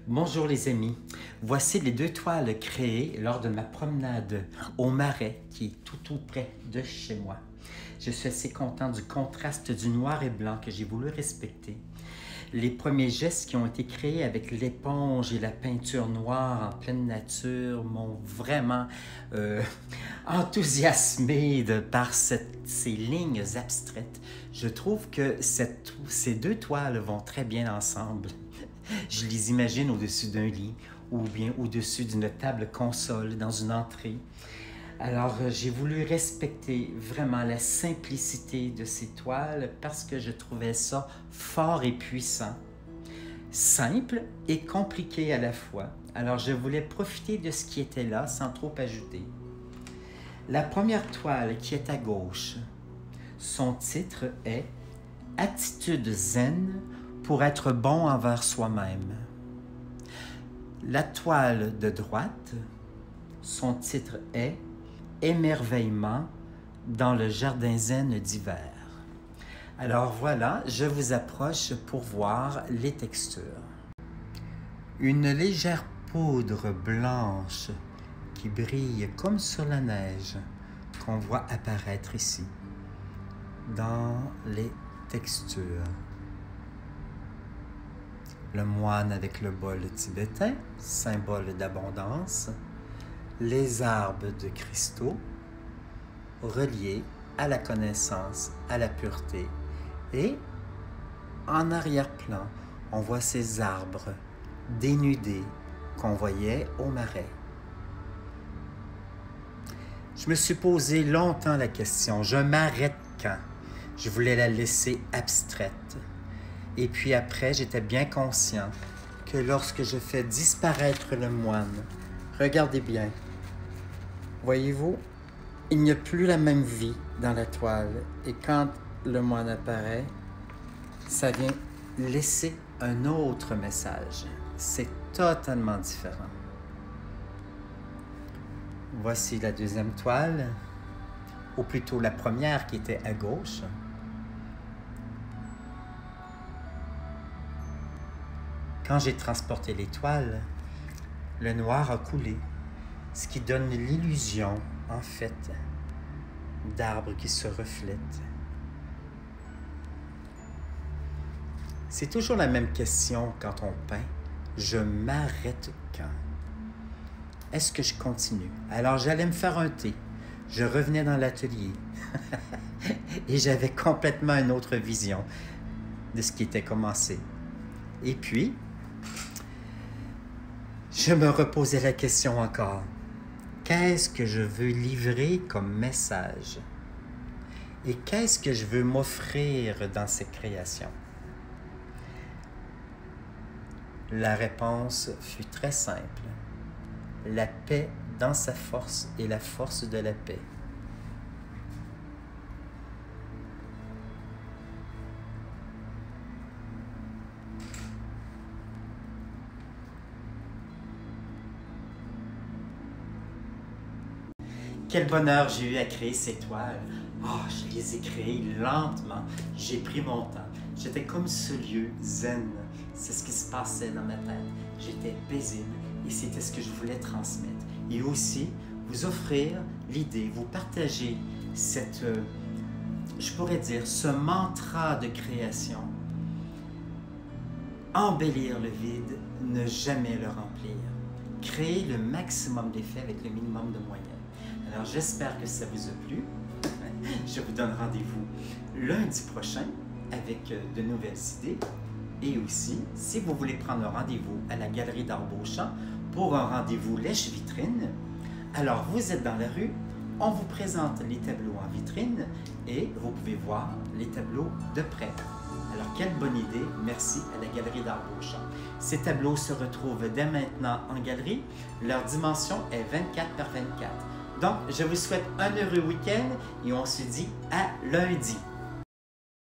Bonjour les amis, voici les 2 toiles créées lors de ma promenade au Marais qui est tout près de chez moi. Je suis assez content du contraste du noir et blanc que j'ai voulu respecter. Les premiers gestes qui ont été créés avec l'éponge et la peinture noire en pleine nature m'ont vraiment enthousiasmé par ces lignes abstraites. Je trouve que ces 2 toiles vont très bien ensemble. Je les imagine au-dessus d'un lit ou bien au-dessus d'une table console dans une entrée. Alors, j'ai voulu respecter vraiment la simplicité de ces toiles parce que je trouvais ça fort et puissant, simple et compliqué à la fois. Alors, je voulais profiter de ce qui était là sans trop ajouter. La première toile qui est à gauche, son titre est « Attitude zen pour être bon envers soi-même ». La toile de droite, son titre est « Émerveillement dans le jardin zen d'hiver ». Alors voilà, je vous approche pour voir les textures. Une légère poudre blanche qui brille comme sur la neige qu'on voit apparaître ici dans les textures. Le moine avec le bol tibétain, symbole d'abondance, les arbres de cristaux reliés à la connaissance, à la pureté. Et en arrière-plan, on voit ces arbres dénudés qu'on voyait au Marais. Je me suis posé longtemps la question, je m'arrête quand? Je voulais la laisser abstraite. Et puis après, j'étais bien conscient que lorsque je fais disparaître le moine, regardez bien, voyez-vous, il n'y a plus la même vie dans la toile. Et quand le moine apparaît, ça vient laisser un autre message. C'est totalement différent. Voici la deuxième toile, ou plutôt la première qui était à gauche. Quand j'ai transporté les toiles, le noir a coulé, ce qui donne l'illusion, en fait, d'arbres qui se reflètent. C'est toujours la même question quand on peint. Je m'arrête quand? Est-ce que je continue? Alors j'allais me faire un thé. Je revenais dans l'atelier et j'avais complètement une autre vision de ce qui était commencé. Et puis, je me reposais la question encore. Qu'est-ce que je veux livrer comme message? Et qu'est-ce que je veux m'offrir dans cette création? La réponse fut très simple. La paix dans sa force et la force de la paix. Quel bonheur j'ai eu à créer ces toiles. Oh, je les ai créées lentement. J'ai pris mon temps. J'étais comme ce lieu zen. C'est ce qui se passait dans ma tête. J'étais paisible et c'était ce que je voulais transmettre. Et aussi, vous offrir l'idée, vous partager cette, je pourrais dire, ce mantra de création. Embellir le vide, ne jamais le remplir. Créer le maximum d'effets avec le minimum de moyens. Alors, j'espère que ça vous a plu. Je vous donne rendez-vous lundi prochain avec de nouvelles idées. Et aussi, si vous voulez prendre un rendez-vous à la Galerie d'Art Beauchamp pour un rendez-vous lèche-vitrine, alors vous êtes dans la rue, on vous présente les tableaux en vitrine et vous pouvez voir les tableaux de près. Alors, quelle bonne idée. Merci à la Galerie d'Art Beauchamp. Ces tableaux se retrouvent dès maintenant en galerie. Leur dimension est 24 par 24. Donc, je vous souhaite un heureux week-end et on se dit à lundi.